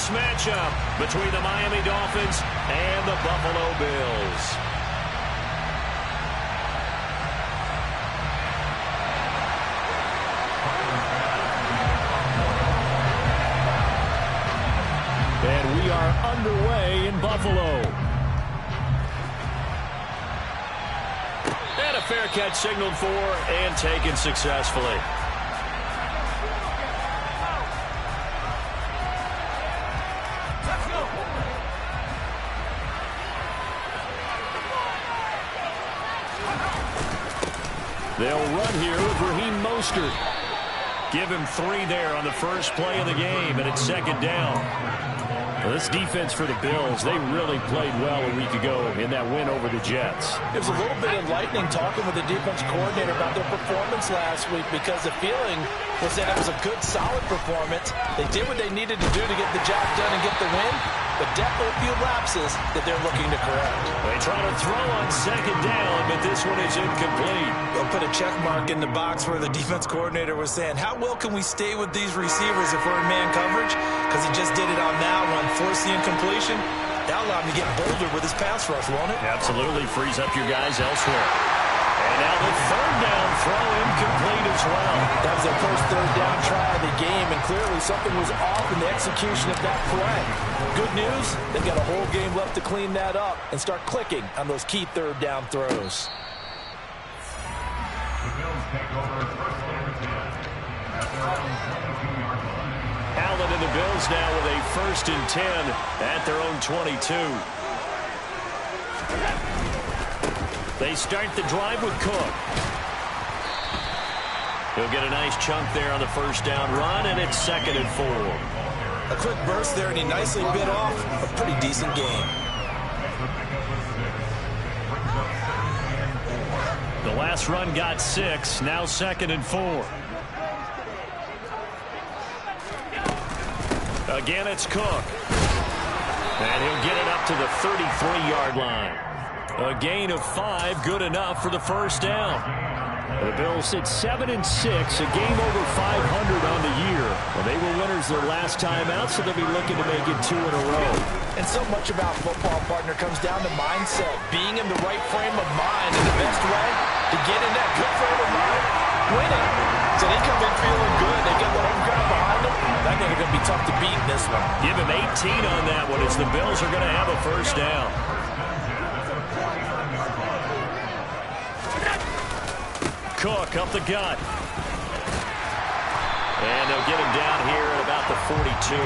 this matchup between the Miami Dolphins and the Buffalo Bills. And we are underway in Buffalo. And a fair catch signaled for and taken successfully. They'll run here with Raheem Mostert. Give him 3 there on the first play of the game, and it's second down. Well, this defense for the Bills, they really played well a week ago in that win over the Jets. It was a little bit enlightening talking with the defense coordinator about their performance last week, because the feeling was that it was a good, solid performance. They did what they needed to do to get the job done and get the win, but definitely a few lapses that they're looking to correct. They try to throw on second down, but this one is incomplete. They'll put a check mark in the box where the defense coordinator was saying, how well can we stay with these receivers if we're in man coverage? Because he just did it on that one, forced the incompletion. That'll allow him to get bolder with his pass rush, won't it? Absolutely, frees up your guys elsewhere. And now the third down throw incomplete as well. That was their first third down try of the game, and clearly something was off in the execution of that play. Good news, they've got a whole game left to clean that up and start clicking on those key third down throws. Allen and the Bills now with a 1st and 10 at their own 22. They start the drive with Cook. He'll get a nice chunk there on the first down run, and it's 2nd and 4. A quick burst there, and he nicely bit off a pretty decent game. The last run got 6, now 2nd and 4. Again, it's Cook. And he'll get it up to the 33-yard line. A gain of 5, good enough for the first down. The Bills sit 7-6, a game over 500 on the year. Well, they were winners their last time out, so they'll be looking to make it 2 in a row. And so much about football, partner, comes down to mindset. Being in the right frame of mind, and the best way to get in that good frame of mind, winning. So they come in feeling good. They get the home crowd behind them. I think they're going to be tough to beat in this one. Give him 18 on that one as the Bills are going to have a first down. Cook up the gut. And they'll get him down here at about the 42.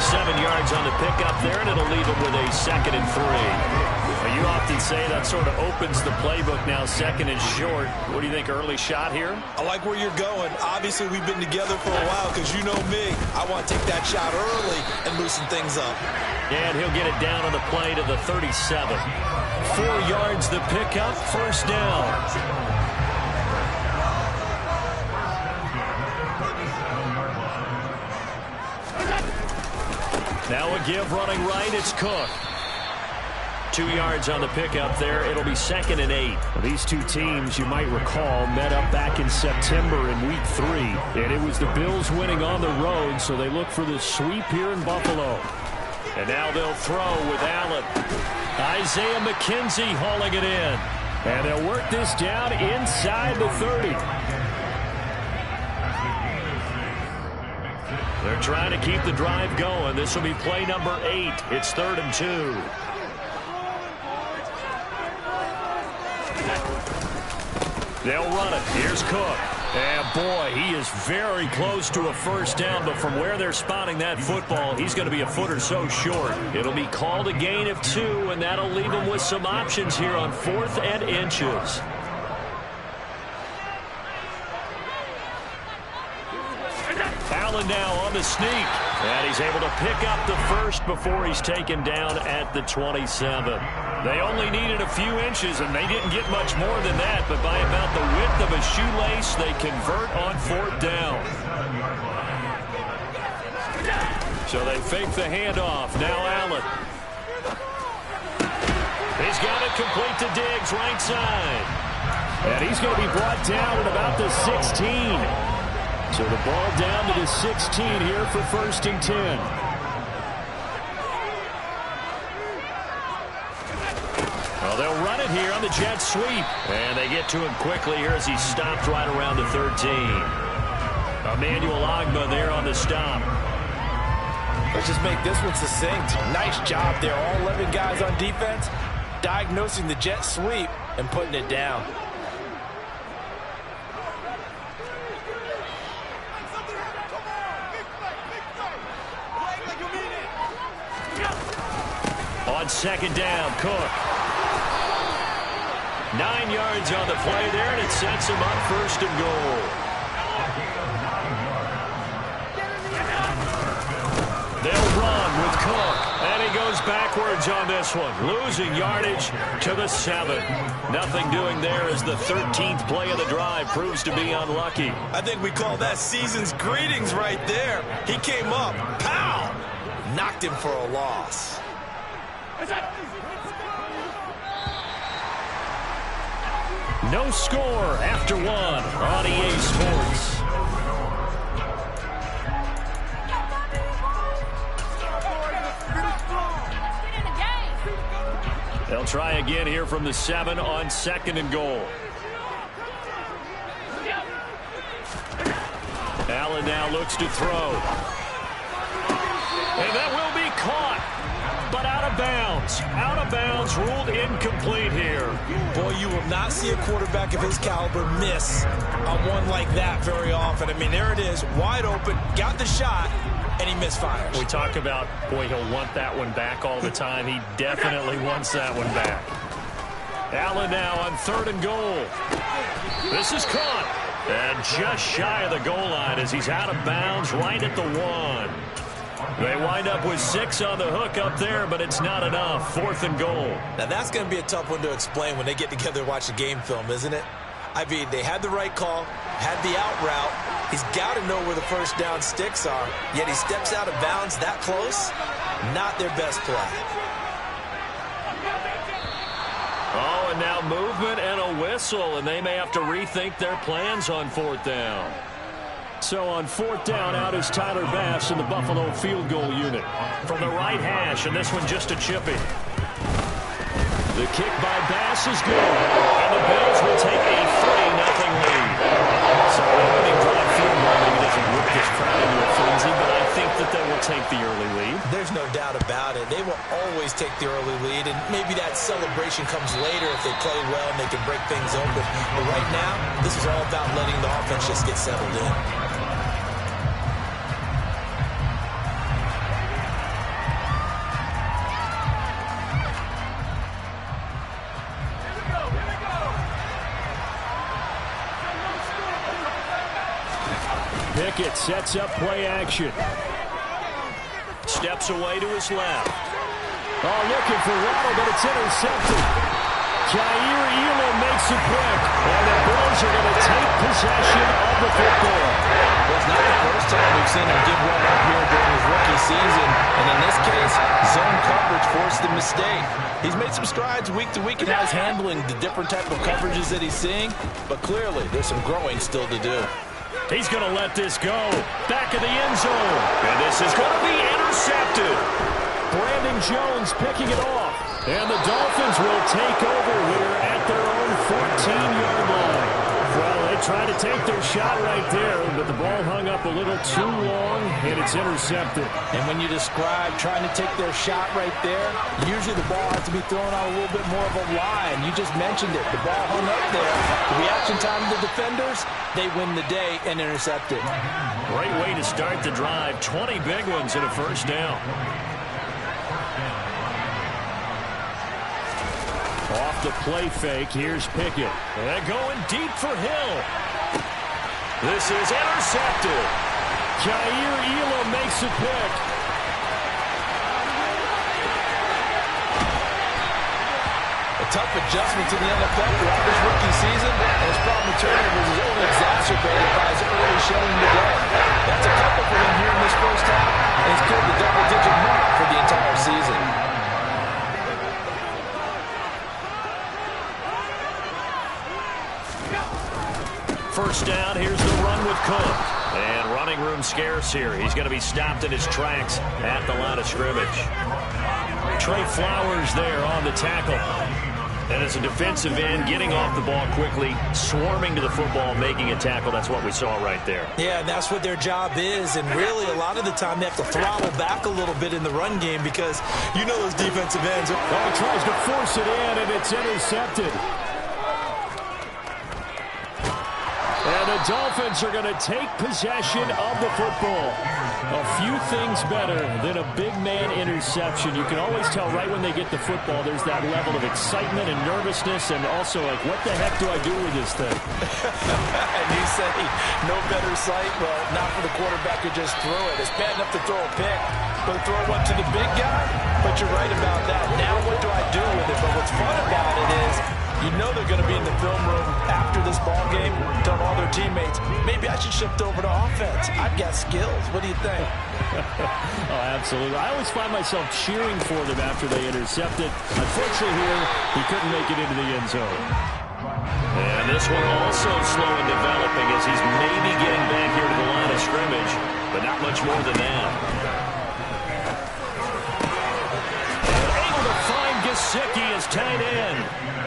7 yards on the pickup there, and it'll leave him with a 2nd and 3. Well, you often say that sort of opens the playbook now, 2nd and short. What do you think, early shot here? I like where you're going. Obviously, we've been together for a while because you know me. I want to take that shot early and loosen things up. And he'll get it down on the play to the 37. 4 yards the pickup, first down. Now a give running right, it's Cook. 2 yards on the pickup there. It'll be 2nd and 8. Well, these two teams, you might recall, met up back in September in Week 3. And it was the Bills winning on the road, so they look for the sweep here in Buffalo. And now they'll throw with Allen. Isaiah McKenzie hauling it in. And they'll work this down inside the 30. They're trying to keep the drive going. This will be play number 8. It's 3rd and 2. They'll run it. Here's Cook. And boy, he is very close to a first down, but from where they're spotting that football, he's going to be a foot or so short. It'll be called a gain of 2, and that'll leave him with some options here on 4th and inches. Allen now on the sneak, and he's able to pick up the first before he's taken down at the 27. They only needed a few inches, and they didn't get much more than that, but by about the width of a shoelace, they convert on 4th down. So they fake the handoff. Now Allen. He's got it complete to Diggs, right side. And he's going to be brought down at about the 16. So the ball down to the 16 here for 1st and 10. Well, they'll run it here on the jet sweep. And they get to him quickly here as he stopped right around the 13. Emmanuel Ogbah there on the stop. Let's just make this one succinct. Nice job there. All 11 guys on defense diagnosing the jet sweep and putting it down. On second down, Cook. 9 yards on the play there, and it sets him up first and goal. They'll run with Cook, and he goes backwards on this one, losing yardage to the 7. Nothing doing there as the 13th play of the drive proves to be unlucky. I think we call that season's greetings right there. He came up, pow! Knocked him for a loss. No score after 1 on EA Sports. They'll try again here from the 7 on second and goal. Allen now looks to throw. And that will be caught, but out of bounds. Out of bounds, ruled incomplete here. Boy, you will not see a quarterback of his caliber miss on one like that very often. I mean, there it is, wide open, got the shot, and he misfires. We talk about, boy, he'll want that one back all the time. He definitely wants that one back. Allen now on third and goal. This is caught. And just shy of the goal line as he's out of bounds right at the 1. They wind up with 6 on the hook up there, but it's not enough. 4th and goal. Now, that's going to be a tough one to explain when they get together and watch the game film, isn't it? I mean, they had the right call, had the out route. He's got to know where the first down sticks are, yet he steps out of bounds that close. Not their best play. Oh, and now movement and a whistle, and they may have to rethink their plans on 4th down. So on 4th down, out is Tyler Bass in the Buffalo field goal unit. From the right hash, and this one just a chippy. The kick by Bass is good, and the Bills will take a 3-0 lead. So opening drive field goal maybe doesn't whip this crowd into a frenzy, but I think that they will take the early lead. There's no doubt about it. They will always take the early lead, and maybe that celebration comes later if they play well and they can break things open. But right now, this is all about letting the offense just get settled in. Pickett sets up play action. Steps away to his left. Oh, looking for Waddle, but it's intercepted. Jair Elam makes it quick, and the Bills are going to take possession of the football. Well, it's not the first time we've seen him give one up here during his rookie season, and in this case, zone coverage forced the mistake. He's made some strides week to week in how he's handling the different type of coverages that he's seeing, but clearly there's some growing still to do. He's going to let this go. Back of the end zone. And this is going to be intercepted. Brandon Jones picking it off. And the Dolphins will take over here at their own 14-yard line. Well, they tried to take their shot right there, but the ball hung up a little too long, and it's intercepted. And when you describe trying to take their shot right there, usually the ball has to be thrown out a little bit more of a line. You just mentioned it. The ball hung up there. The reaction time of the defenders, they win the day and intercept it. Great way to start the drive. 20 big ones and a first down. Off the play fake, here's Pickett. And going deep for Hill. This is intercepted. Jair Elam makes it quick. A tough adjustment to the NFL throughout this rookie season, and his problem with turnovers is only exacerbated by his early showing today. That's a couple for him here in this first half, and he's cleared the double-digit mark for the entire season. First down, here's the run with Cook. And running room scarce here. He's going to be stopped in his tracks at the line of scrimmage. Trey Flowers there on the tackle. And as a defensive end, getting off the ball quickly, swarming to the football, making a tackle, that's what we saw right there. Yeah, and that's what their job is. And really, a lot of the time, they have to throttle back a little bit in the run game because you know those defensive ends. Oh, tries to force it in, and it's intercepted. And the Dolphins are going to take possession of the football. A few things better than a big man interception. You can always tell right when they get the football, there's that level of excitement and nervousness, and also like, what the heck do I do with this thing? And you say, no better sight? Well, not for the quarterback who just threw it. It's bad enough to throw a pick, but throw one to the big guy? But you're right about that. Now what do I do with it? But what's fun about it is, you know they're going to be in the film room after this ball game, telling all their teammates, maybe I should shift over to offense. I've got skills. What do you think? Oh, absolutely. I always find myself cheering for them after they intercept it. Unfortunately here, he couldn't make it into the end zone. And this one also slow in developing as he's maybe getting back here to the line of scrimmage, but not much more than that. Able to find Gesicki as tight end.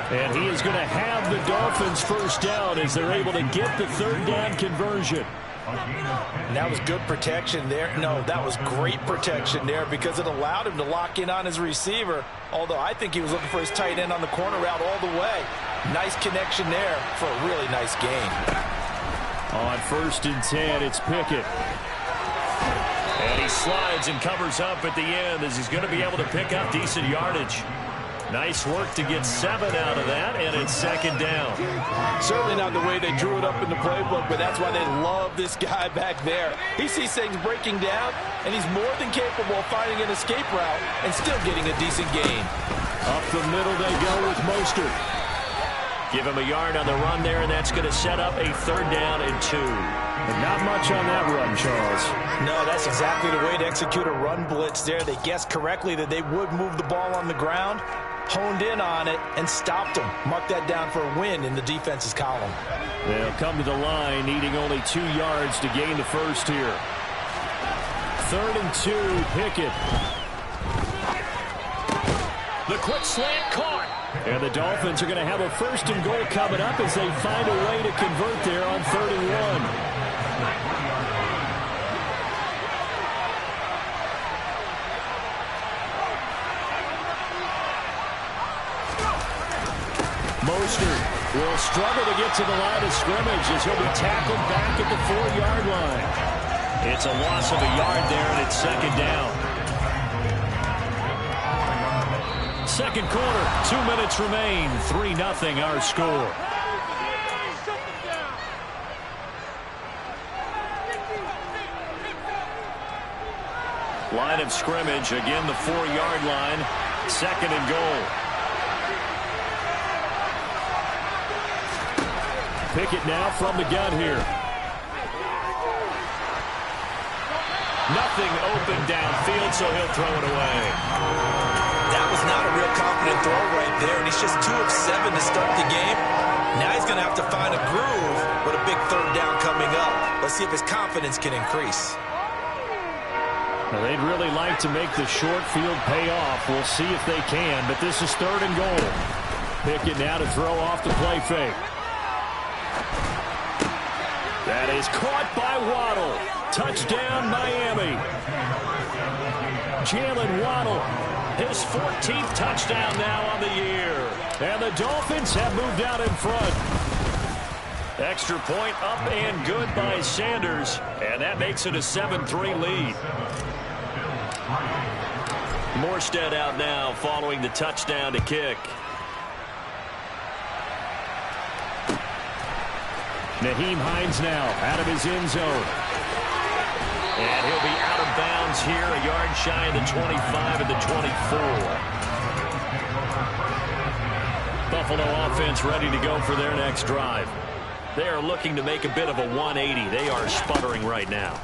And he is going to have the Dolphins first down as they're able to get the third down conversion. And that was good protection there. No, that was great protection there because it allowed him to lock in on his receiver, although I think he was looking for his tight end on the corner route all the way. Nice connection there for a really nice gain. On 1st and 10, it's Pickett. And he slides and covers up at the end as he's going to be able to pick up decent yardage. Nice work to get 7 out of that, and it's 2nd down. Certainly not the way they drew it up in the playbook, but that's why they love this guy back there. He sees things breaking down, and he's more than capable of finding an escape route and still getting a decent gain. Up the middle they go with Mostert. Give him a yard on the run there, and that's going to set up a 3rd down and 2. And not much on that run, Charles. No, that's exactly the way to execute a run blitz there. They guessed correctly that they would move the ball on the ground, honed in on it, and stopped them. Mark that down for a win in the defense's column. They'll come to the line, needing only 2 yards to gain the first here. 3rd and 2, Pickett. The quick slant caught. And the Dolphins are going to have a 1st and goal coming up as they find a way to convert there on 3rd and 1. Mostert will struggle to get to the line of scrimmage as he'll be tackled back at the 4-yard line. It's a loss of a yard there, and it's 2nd down. 2nd quarter, 2 minutes remain, 3-0 our score. Line of scrimmage, again the 4-yard line, 2nd and goal. Pickett now from the gun here. Nothing open downfield, so he'll throw it away. That was not a real confident throw right there, and he's just 2 of 7 to start the game. Now he's going to have to find a groove with a big 3rd down coming up. Let's see if his confidence can increase. Well, they'd really like to make the short field pay off. We'll see if they can, but this is 3rd and goal. Pickett now to throw off the play fake. That is caught by Waddle. Touchdown, Miami. Jalen Waddle, his 14th touchdown now on the year. And the Dolphins have moved out in front. Extra point up and good by Sanders. And that makes it a 7-3 lead. Morstead out now following the touchdown to kick. Nyheim Hines now out of his end zone. And he'll be out of bounds here, a yard shy of the 25 and the 24. Buffalo offense ready to go for their next drive. They are looking to make a bit of a 180. They are sputtering right now.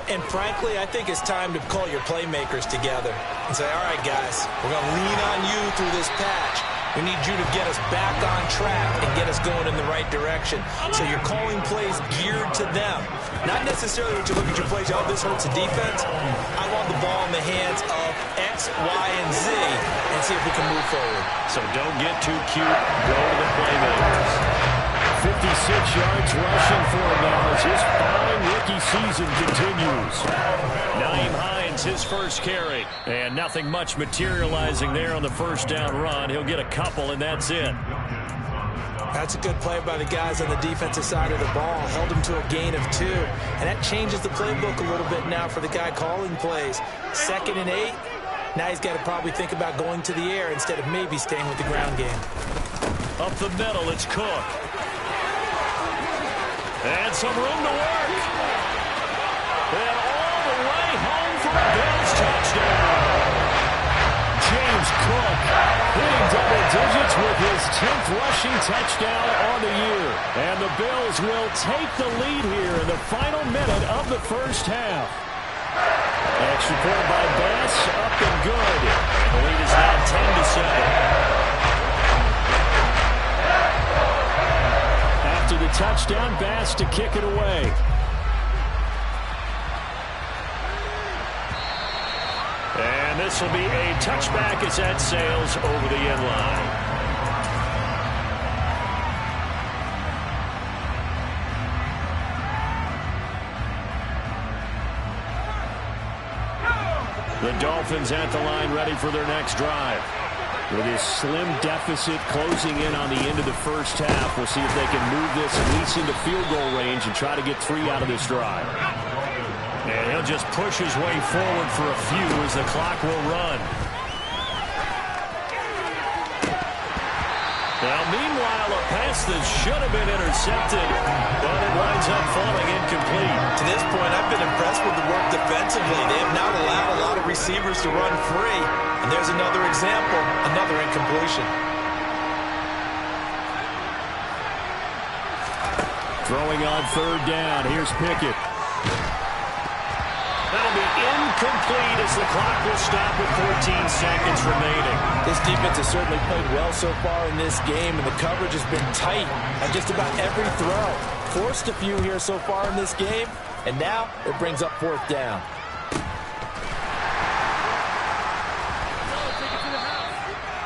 And frankly, I think it's time to call your playmakers together and say, all right, guys, we're going to lean on you through this patch. We need you to get us back on track and get us going in the right direction. So you're calling plays geared to them. Not necessarily when you look at your plays, oh, this hurts the defense. I want the ball in the hands of X, Y, and Z and see if we can move forward. So don't get too cute. Go to the playmakers. 56 yards rushing for him now as his fine rookie season continues. Nyheim Hines, his first carry. And nothing much materializing there on the first down run. He'll get a couple, and that's it. That's a good play by the guys on the defensive side of the ball. Held him to a gain of 2. And that changes the playbook a little bit now for the guy calling plays. 2nd and 8. Now he's got to probably think about going to the air instead of maybe staying with the ground game. Up the middle, it's Cook. And some room to work. And all the way home for a Bills touchdown. James Cook hitting double digits with his 10th rushing touchdown on the year. And the Bills will take the lead here in the final minute of the first half. Extra point by Bass, up and good. The lead is now 10-7. After the touchdown, Bass to kick it away. And this will be a touchback as that sails over the end line. The Dolphins at the line ready for their next drive. With his slim deficit closing in on the end of the first half, we'll see if they can move this at least into field goal range and try to get 3 out of this drive. And he'll just push his way forward for a few as the clock will run. Now, meanwhile, a pass that should have been intercepted, but it winds up falling incomplete. To this point, I've been impressed with the work defensively. They have not allowed a lot of receivers to run free. And there's another example, another incompletion. Throwing on 3rd down. Here's Pickett. That'll be incomplete as the clock will stop with 14 seconds remaining. This defense has certainly played well so far in this game, and the coverage has been tight on just about every throw. Forced a few here so far in this game, and now it brings up 4th down.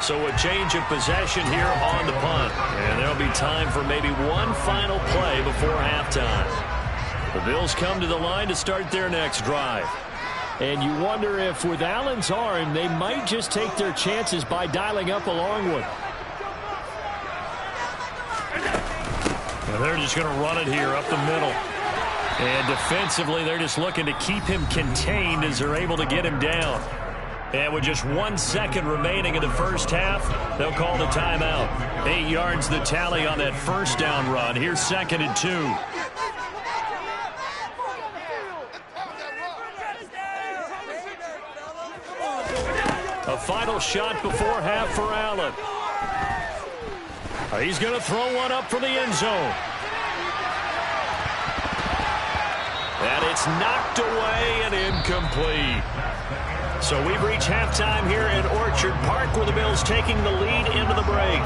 So a change of possession here on the punt. And there'll be time for maybe one final play before halftime. The Bills come to the line to start their next drive. And you wonder if with Allen's arm, they might just take their chances by dialing up a long one. And they're just going to run it here up the middle. And defensively, they're just looking to keep him contained as they're able to get him down. And with just 1 second remaining in the first half, they'll call the timeout. 8 yards the tally on that first down run. Here's 2nd and 2. A final shot before half for Allen. He's going to throw one up from the end zone. And it's knocked away and incomplete. So we've reached halftime here in Orchard Park, where the Bills taking the lead into the break.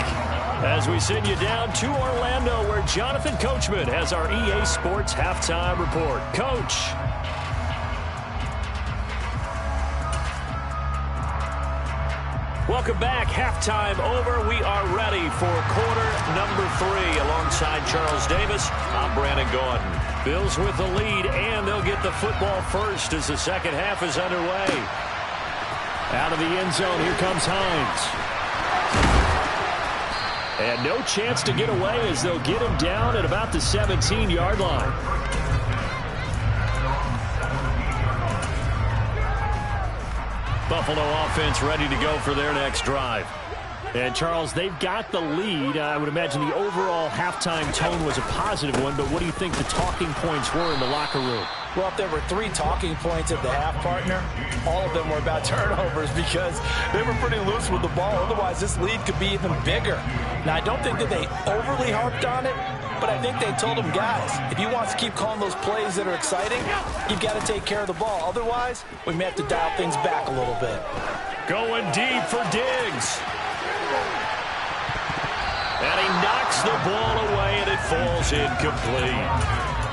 As we send you down to Orlando, where Jonathan Coachman has our EA Sports halftime report. Coach. Welcome back. Halftime over. We are ready for quarter number 3. Alongside Charles Davis, I'm Brandon Gaudin. Bills with the lead, and they'll get the football first as the second half is underway. Out of the end zone, here comes Hines. And no chance to get away as they'll get him down at about the 17-yard line. Buffalo offense ready to go for their next drive. And, Charles, they've got the lead. I would imagine the overall halftime tone was a positive one, but what do you think the talking points were in the locker room? Well, if there were 3 talking points at the half, partner, all of them were about turnovers because they were pretty loose with the ball. Otherwise, this lead could be even bigger. Now, I don't think that they overly harped on it, but I think they told them, guys, if you want to keep calling those plays that are exciting, you've got to take care of the ball. Otherwise, we may have to dial things back a little bit. Going deep for Diggs. And he knocks the ball away, and it falls incomplete.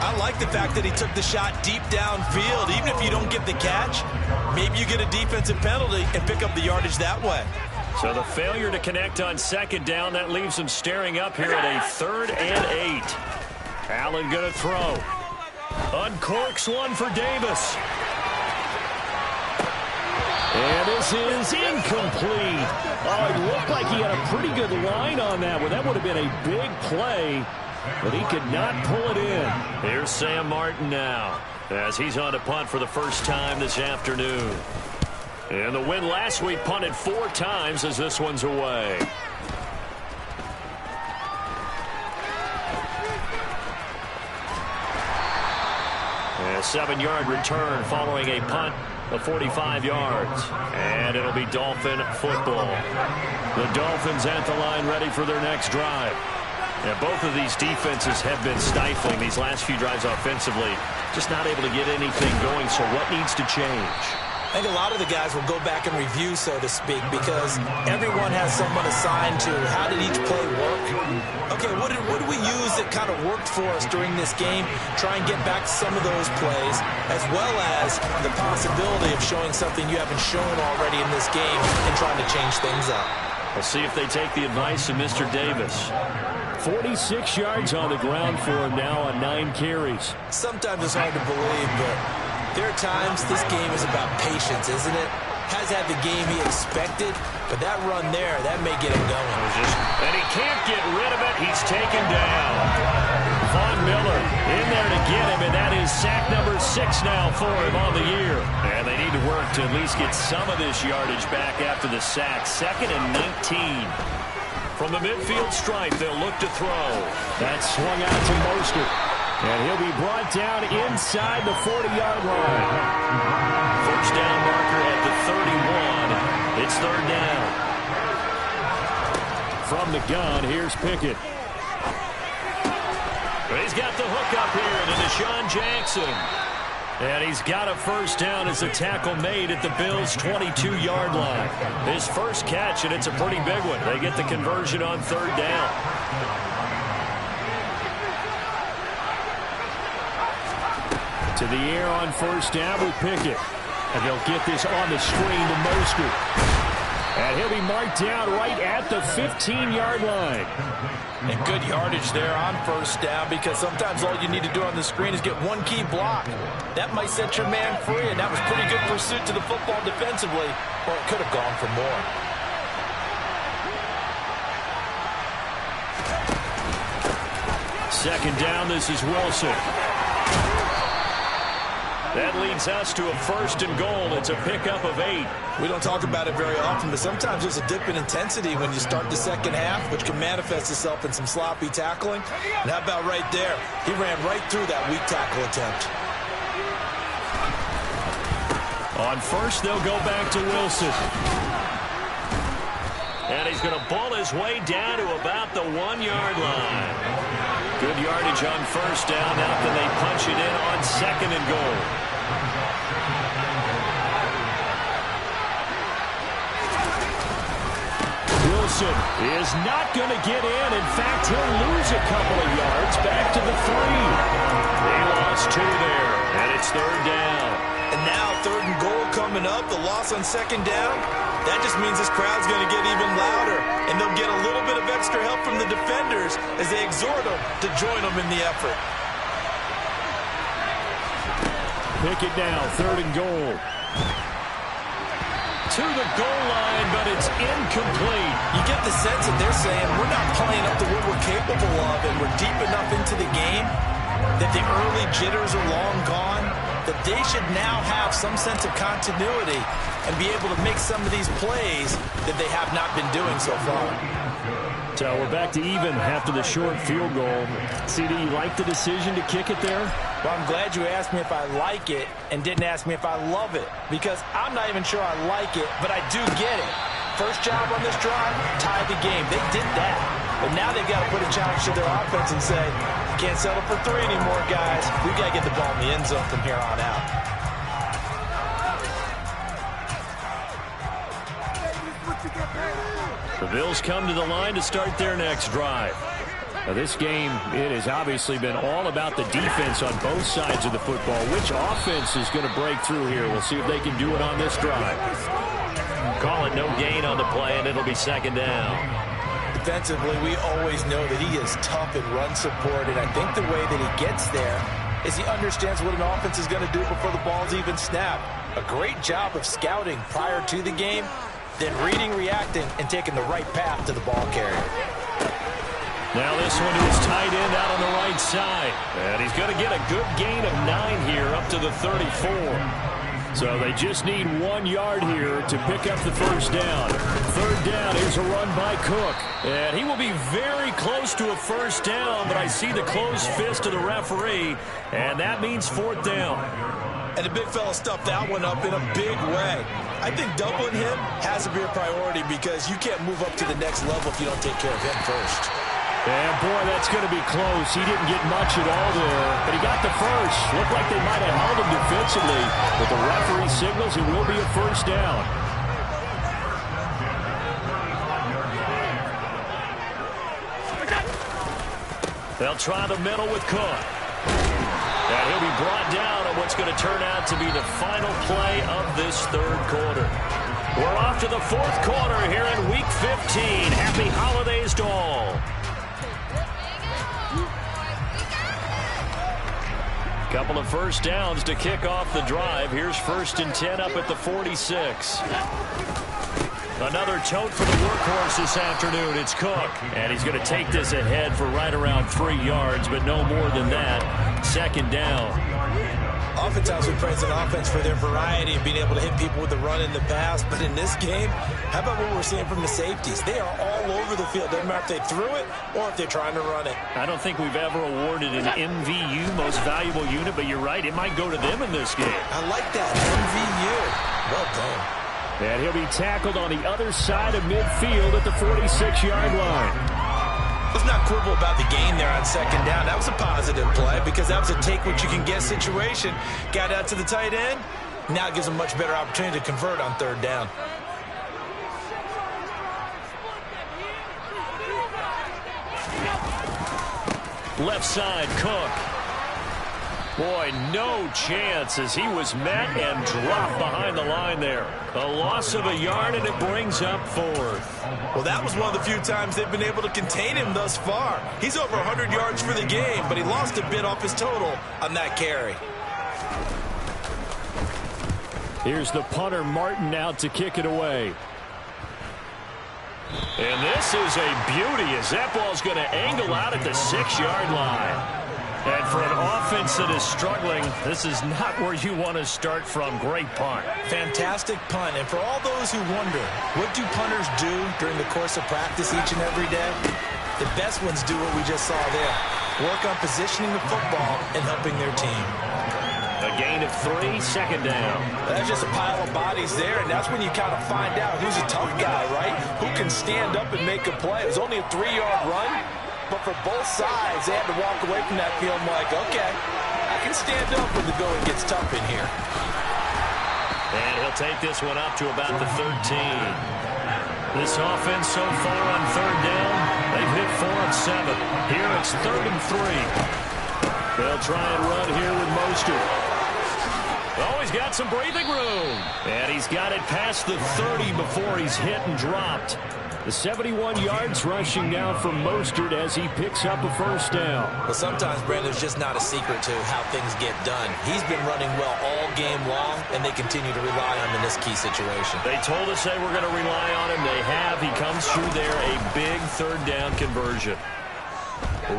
I like the fact that he took the shot deep downfield. Even if you don't get the catch, maybe you get a defensive penalty and pick up the yardage that way. So the failure to connect on second down, that leaves him staring up here at a 3rd and 8. Allen going to throw. Uncorks one for Davis. And this is incomplete. Oh, it looked like he had a pretty good line on that one. That would have been a big play, but he could not pull it in. Here's Sam Martin now, as he's on to punt for the first time this afternoon. And the win last week punted 4 times as this one's away. A 7-yard return following a punt of 45 yards. And it'll be Dolphin football. The Dolphins at the line ready for their next drive. And both of these defenses have been stifling these last few drives offensively. Just not able to get anything going, so what needs to change? I think a lot of the guys will go back and review, so to speak, because everyone has someone assigned to how did each play work. Okay, what did we use that kind of worked for us during this game? Try and get back to some of those plays, as well as the possibility of showing something you haven't shown already in this game and trying to change things up. We'll see if they take the advice of Mr. Davis. 46 yards on the ground for him now on 9 carries. Sometimes it's hard to believe, but there are times this game is about patience, isn't it? Has had the game he expected, but that run there, that may get him going. And he can't get rid of it. He's taken down. Von Miller in there to get him, and that is sack number 6 now for him on the year. And they need to work to at least get some of this yardage back after the sack. 2nd and 19. From the midfield stripe, they'll look to throw. That swung out to Mostert. And he'll be brought down inside the 40-yard line. First down marker at the 31. It's 3rd down. From the gun, here's Pickett. He's got the hook up here to Deshaun Jackson. And he's got a first down as the tackle made at the Bills' 22-yard line. His first catch, and it's a pretty big one. They get the conversion on 3rd down. To the air on first down with Pickett. And they'll get this on the screen to Mostert. And he'll be marked down right at the 15-yard line. And good yardage there on first down, because sometimes all you need to do on the screen is get one key block. That might set your man free, and that was pretty good pursuit to the football defensively. Or it could have gone for more. Second down, this is Wilson. That leads us to a 1st and goal. It's a pickup of 8. We don't talk about it very often, but sometimes there's a dip in intensity when you start the second half, which can manifest itself in some sloppy tackling. And how about right there? He ran right through that weak tackle attempt. On first, they'll go back to Wilson. And he's going to ball his way down to about the 1-yard line. Good yardage on first down. Now can they punch it in on 2nd and goal? Wilson is not going to get in. In fact, he'll lose a couple of yards back to the 3. He lost 2 there, and it's 3rd down. And now 3rd and goal coming up. The loss on 2nd down. That just means this crowd's going to get even louder. And they'll get a little bit of extra help from the defenders as they exhort them to join them in the effort. Pickett now, 3rd and goal. To the goal line, but it's incomplete. You get the sense that they're saying we're not playing up to what we're capable of, and we're deep enough into the game that the early jitters are long gone, that they should now have some sense of continuity and be able to make some of these plays that they have not been doing so far. So we're back to even after the short field goal. CD, you like the decision to kick it there? Well, I'm glad you asked me if I like it and didn't ask me if I love it, because I'm not even sure I like it, but I do get it. First job on this drive, tied the game. They did that. But now they've got to put a challenge to their offense and say, can't settle for 3 anymore, guys. We've got to get the ball in the end zone from here on out. The Bills come to the line to start their next drive. Now this game, it has obviously been all about the defense on both sides of the football. Which offense is going to break through here? We'll see if they can do it on this drive. Call it no gain on the play, and it'll be second down. Defensively, we always know that he is tough in run support, and I think the way that he gets there is he understands what an offense is going to do before the ball's even snapped. A great job of scouting prior to the game, then reading, reacting, and taking the right path to the ball carrier. Now this one to his tight end out on the right side. And he's going to get a good gain of 9 here up to the 34. So they just need 1 yard here to pick up the first down. Third down is a run by Cook. And he will be very close to a first down, but I see the closed fist of the referee, and that means fourth down. And the big fella stuffed that one up in a big way. I think doubling him has to be a priority because you can't move up to the next level if you don't take care of him first. And, boy, that's going to be close. He didn't get much at all there, but he got the first. Looked like they might have held him defensively, but the referee signals it will be a first down. They'll try the middle with Cook. And he'll be brought down on what's going to turn out to be the final play of this third quarter. We're off to the fourth quarter here in Week 15. Happy holidays to all. Couple of first downs to kick off the drive. Here's 1st and 10 up at the 46. Another tote for the workhorse this afternoon. It's Cook. And he's going to take this ahead for right around 3 yards, but no more than that. Second down. Oftentimes we praise an offense for their variety and being able to hit people with the run in the pass. But in this game, how about what we're seeing from the safeties? They are all over the field. Doesn't matter if they threw it or if they're trying to run it. I don't think we've ever awarded an MVU, most valuable unit, but you're right. It might go to them in this game. I like that. MVU. Well done. And he'll be tackled on the other side of midfield at the 46-yard line. Let's not quibble about the gain there on second down. That was a positive play because that was a take-what-you-can-get situation. Got out to the tight end. Now it gives them a much better opportunity to convert on third down. Left side, Cook. Boy, no chance as he was met and dropped behind the line there. A loss of a yard, and it brings up fourth. Well, that was one of the few times they've been able to contain him thus far. He's over 100 yards for the game, but he lost a bit off his total on that carry. Here's the punter, Martin, out to kick it away. And this is a beauty as that ball's going to angle out at the 6-yard line. And for an offense that is struggling, this is not where you want to start from. Great punt. Fantastic punt. And for all those who wonder, what do punters do during the course of practice each and every day? The best ones do what we just saw there. Work on positioning the football and helping their team. A gain of 3, second down. That's just a pile of bodies there, and that's when you kind of find out who's a tough guy, right? Who can stand up and make a play. It was only a 3-yard run. But for both sides, they had to walk away from that field like, okay, I can stand up when the going gets tough in here. And he'll take this one up to about the 13. This offense so far on third down, they've hit 4 of 7. Here it's 3rd and 3. They'll try and run here with Mostert. Oh, he's got some breathing room. And he's got it past the 30 before he's hit and dropped. The 71 yards rushing now from Mostert as he picks up a first down. Well, sometimes, Brandon, there's just not a secret to how things get done. He's been running well all game long, and they continue to rely on him in this key situation. They told us they were going to rely on him. They have. He comes through there, a big third down conversion.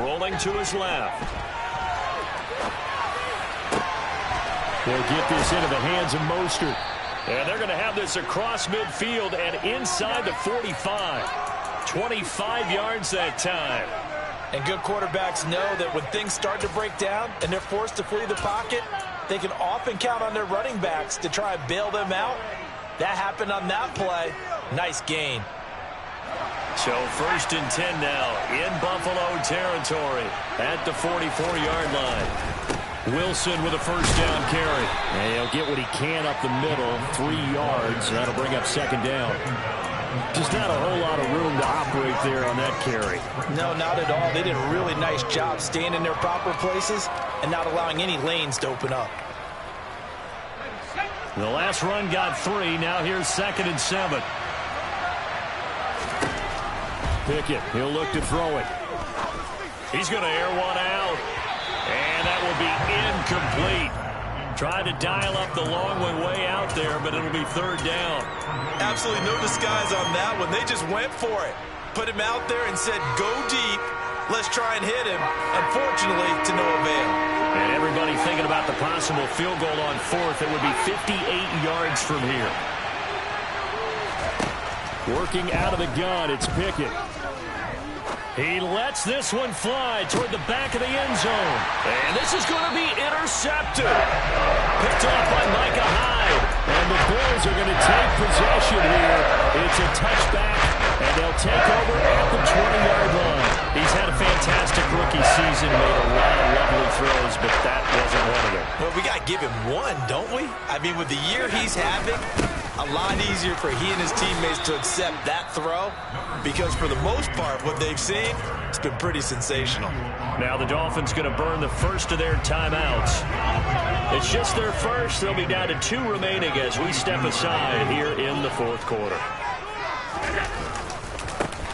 Rolling to his left. They'll get this into the hands of Mostert. And they're going to have this across midfield and inside the 45. 25 yards that time. And good quarterbacks know that when things start to break down and they're forced to flee the pocket, they can often count on their running backs to try and bail them out. That happened on that play. Nice gain. So 1st and 10 now in Buffalo territory at the 44-yard line. Wilson with a first down carry. And he'll get what he can up the middle, 3 yards. That'll bring up second down. Just not a whole lot of room to operate there on that carry. No, not at all. They did a really nice job staying in their proper places and not allowing any lanes to open up. The last run got 3. Now here's 2nd and 7. Pickett, he'll look to throw it. He's going to air one out. And that will be incomplete. Tried to dial up the long one way out there, but it'll be 3rd down. Absolutely no disguise on that one. They just went for it. Put him out there and said, go deep. Let's try and hit him. Unfortunately, to no avail. And everybody thinking about the possible field goal on 4th. It would be 58 yards from here. Working out of the gun, it's Pickett. He lets this one fly toward the back of the end zone. And this is going to be intercepted. Picked off by Micah Hyde. And the Bills are going to take possession here. It's a touchback, and they'll take over at the 20-yard line. He's had a fantastic rookie season, made a lot of lovely throws, but that wasn't one of them. Well, we got to give him one, don't we? I mean, with the year he's having, a lot easier for he and his teammates to accept that throw, because for the most part, what they've seen, it's been pretty sensational. Now the Dolphins going to burn the first of their timeouts. It's just their first. They'll be down to 2 remaining as we step aside here in the 4th quarter.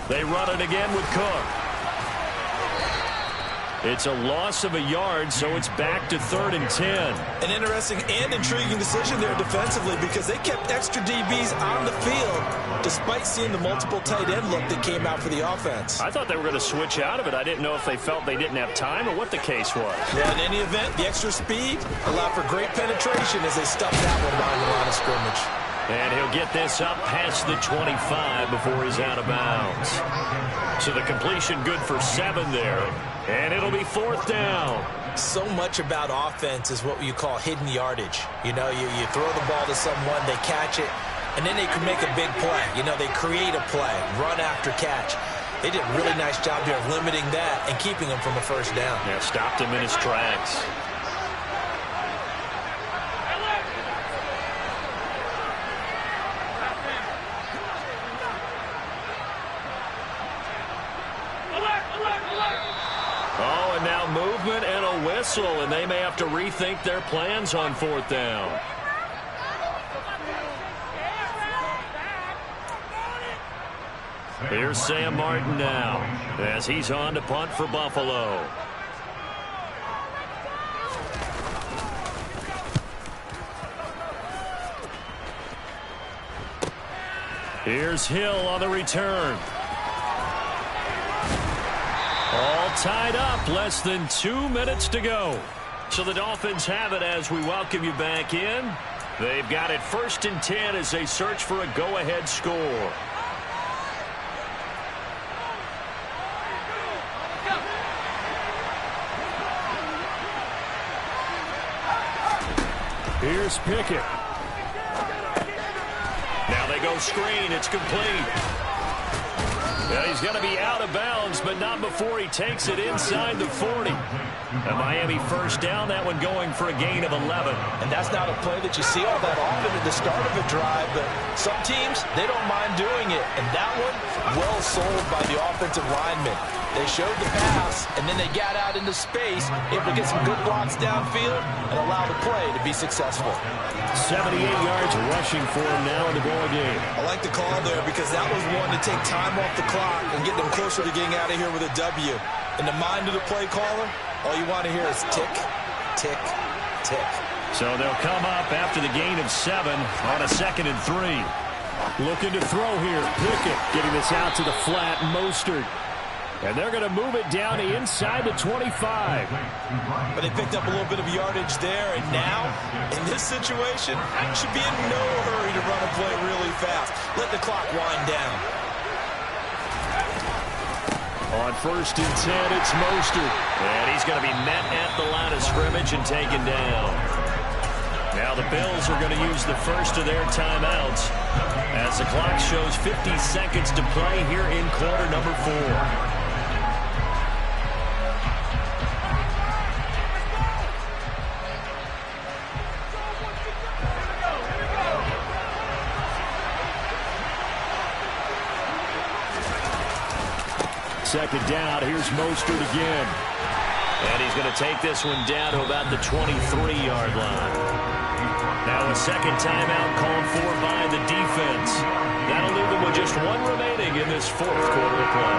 They run it again with Cook. It's a loss of a yard, so it's back to 3rd and 10. An interesting and intriguing decision there defensively, because they kept extra DBs on the field despite seeing the multiple tight end look that came out for the offense. I thought they were going to switch out of it. I didn't know if they felt they didn't have time or what the case was. Well, in any event, the extra speed allowed for great penetration as they stuffed that one behind the line of scrimmage. And he'll get this up past the 25 before he's out of bounds. So the completion good for 7 there. And it'll be 4th down. So much about offense is what you call hidden yardage. You know, you throw the ball to someone, they catch it, and then they can make a big play. You know, they create a play, run after catch. They did a really nice job here of limiting that and keeping him from a 1st down. Yeah, stopped him in his tracks. Oh, and now movement and a whistle, and they may have to rethink their plans on 4th down. Here's Sam Martin now as he's on to punt for Buffalo. Here's Hill on the return. All tied up, less than 2 minutes to go. So the Dolphins have it as we welcome you back in. They've got it 1st and 10 as they search for a go-ahead score. Here's Pickett. Now they go screen. It's complete. Yeah, he's going to be out of bounds, but not before he takes it inside the 40. A Miami 1st down, that one going for a gain of 11. And that's not a play that you see all that often at the start of a drive, but some teams, they don't mind doing it. And that one, well sold by the offensive lineman. They showed the pass, and then they got out into space, able to get some good blocks downfield and allow the play to be successful. 78 yards rushing for him now in the ball game. I like the call there because that was one to take time off the clock and get them closer to getting out of here with a W. In the mind of the play caller, all you want to hear is tick, tick, tick. So they'll come up after the gain of 7 on a 2nd and 3. Looking to throw here. Pickett getting this out to the flat. Mostert. And they're going to move it down to inside the 25. But they picked up a little bit of yardage there, and now, in this situation, should be in no hurry to run a play really fast. Let the clock wind down. On 1st and 10, it's Mostert. And he's going to be met at the line of scrimmage and taken down. Now the Bills are going to use the first of their timeouts as the clock shows 50 seconds to play here in quarter number 4. Second down, here's Mostert again. And he's going to take this one down to about the 23-yard line. Now a second timeout called for by the defense. That'll leave them with just one remaining in this fourth quarter of play.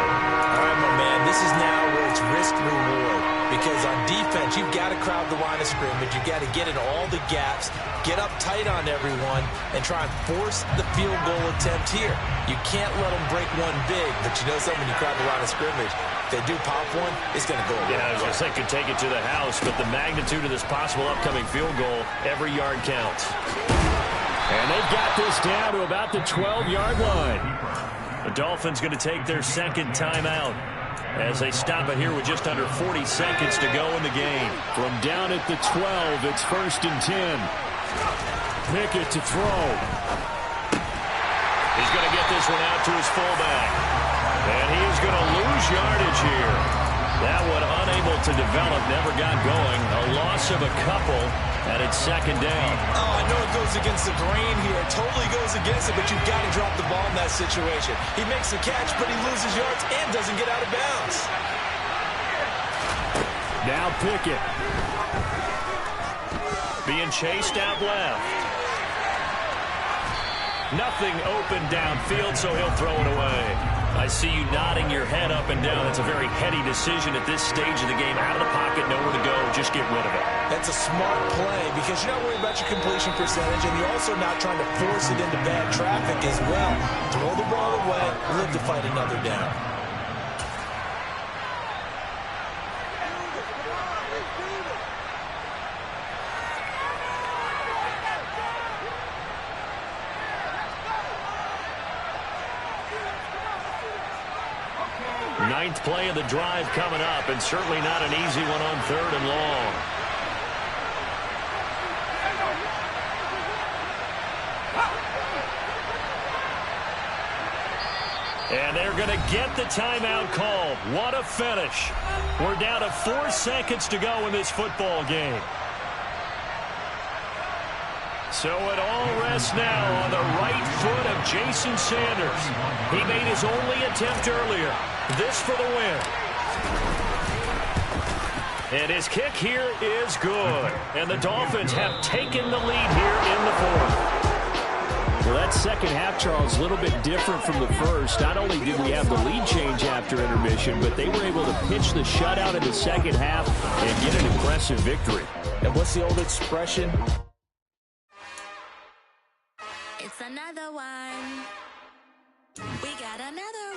All right, my man, this is now where it's risk-reward. Because on defense, you've got to crowd the line of scrimmage. You've got to get in all the gaps, get up tight on everyone, and try and force the field goal attempt here. You can't let them break one big, but you know something, when you crowd the line of scrimmage, if they do pop one, it's going to go away. Yeah, I was going to say, could take it to the house, but the magnitude of this possible upcoming field goal, every yard counts. And they've got this down to about the 12-yard line. The Dolphins going to take their second timeout as they stop it here with just under 40 seconds to go in the game. From down at the 12, it's 1st and 10. Pickett to throw. He's going to get this one out to his fullback. And he is going to lose yardage here. That one unable to develop, never got going. A loss of a couple, and it's second down. Oh, I know it goes against the grain here. It totally goes against it, but you've got to drop the ball in that situation. He makes the catch, but he loses yards and doesn't get out of bounds. Now Pickett. Being chased out left. Nothing open downfield, so he'll throw it away. I see you nodding your head up and down. That's a very heady decision at this stage of the game. Out of the pocket, nowhere to go. Just get rid of it. That's a smart play because you're not worried about your completion percentage, and you're also not trying to force it into bad traffic as well. Throw the ball away, live to fight another down. Ninth play of the drive coming up, and certainly not an easy one on 3rd and long. And they're going to get the timeout called. What a finish. We're down to 4 seconds to go in this football game. So it all rests now on the right foot of Jason Sanders. He made his only attempt earlier. This for the win. And his kick here is good. And the Dolphins have taken the lead here in the fourth. Well, that second half, Charles, a little bit different from the first. Not only did we have the lead change after intermission, but they were able to pitch the shutout in the second half and get an impressive victory. And what's the old expression? It's another one. We got another one.